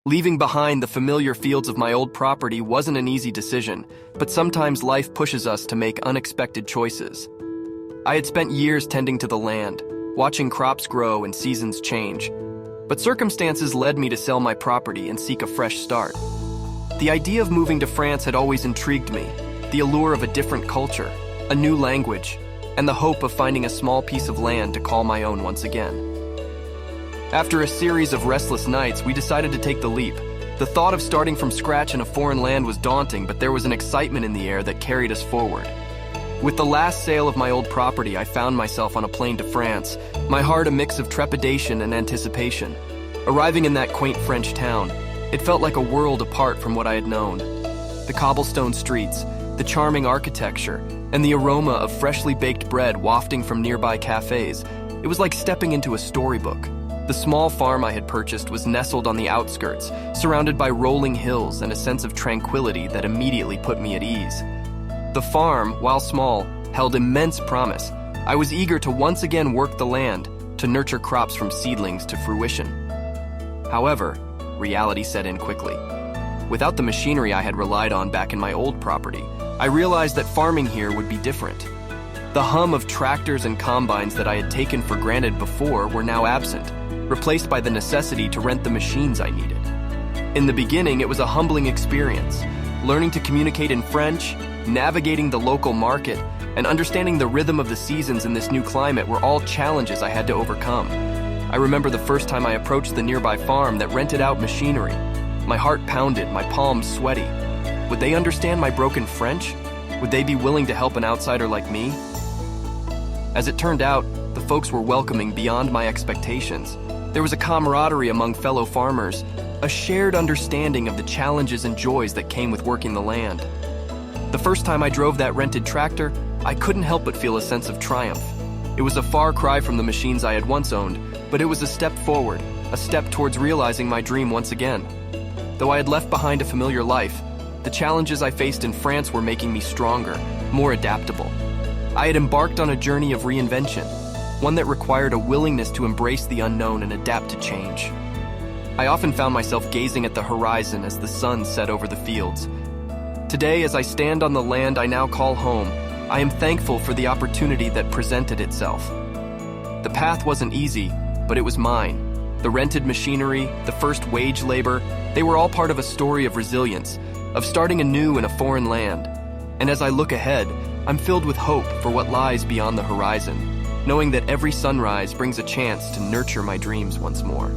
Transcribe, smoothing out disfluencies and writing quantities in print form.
Leaving behind the familiar fields of my old property wasn't an easy decision, but sometimes life pushes us to make unexpected choices. I had spent years tending to the land, watching crops grow and seasons change, but circumstances led me to sell my property and seek a fresh start. The idea of moving to France had always intrigued me, the allure of a different culture, a new language, and the hope of finding a small piece of land to call my own once again. After a series of restless nights, we decided to take the leap. The thought of starting from scratch in a foreign land was daunting, but there was an excitement in the air that carried us forward. With the last sale of my old property, I found myself on a plane to France, my heart a mix of trepidation and anticipation. Arriving in that quaint French town, it felt like a world apart from what I had known. The cobblestone streets, the charming architecture, and the aroma of freshly baked bread wafting from nearby cafes, it was like stepping into a storybook. The small farm I had purchased was nestled on the outskirts, surrounded by rolling hills and a sense of tranquility that immediately put me at ease. The farm, while small, held immense promise. I was eager to once again work the land, to nurture crops from seedlings to fruition. However, reality set in quickly. Without the machinery I had relied on back in my old property, I realized that farming here would be different. The hum of tractors and combines that I had taken for granted before were now absent, replaced by the necessity to rent the machines I needed. In the beginning, it was a humbling experience. Learning to communicate in French, navigating the local market, and understanding the rhythm of the seasons in this new climate were all challenges I had to overcome. I remember the first time I approached the nearby farm that rented out machinery. My heart pounded, my palms sweaty. Would they understand my broken French? Would they be willing to help an outsider like me? As it turned out, the folks were welcoming beyond my expectations. There was a camaraderie among fellow farmers, a shared understanding of the challenges and joys that came with working the land. The first time I drove that rented tractor, I couldn't help but feel a sense of triumph. It was a far cry from the machines I had once owned, but it was a step forward, a step towards realizing my dream once again. Though I had left behind a familiar life, the challenges I faced in France were making me stronger, more adaptable. I had embarked on a journey of reinvention, one that required a willingness to embrace the unknown and adapt to change. I often found myself gazing at the horizon as the sun set over the fields. Today, as I stand on the land I now call home, I am thankful for the opportunity that presented itself. The path wasn't easy, but it was mine. The rented machinery, the first wage labor, they were all part of a story of resilience, of starting anew in a foreign land. And as I look ahead, I'm filled with hope for what lies beyond the horizon, knowing that every sunrise brings a chance to nurture my dreams once more.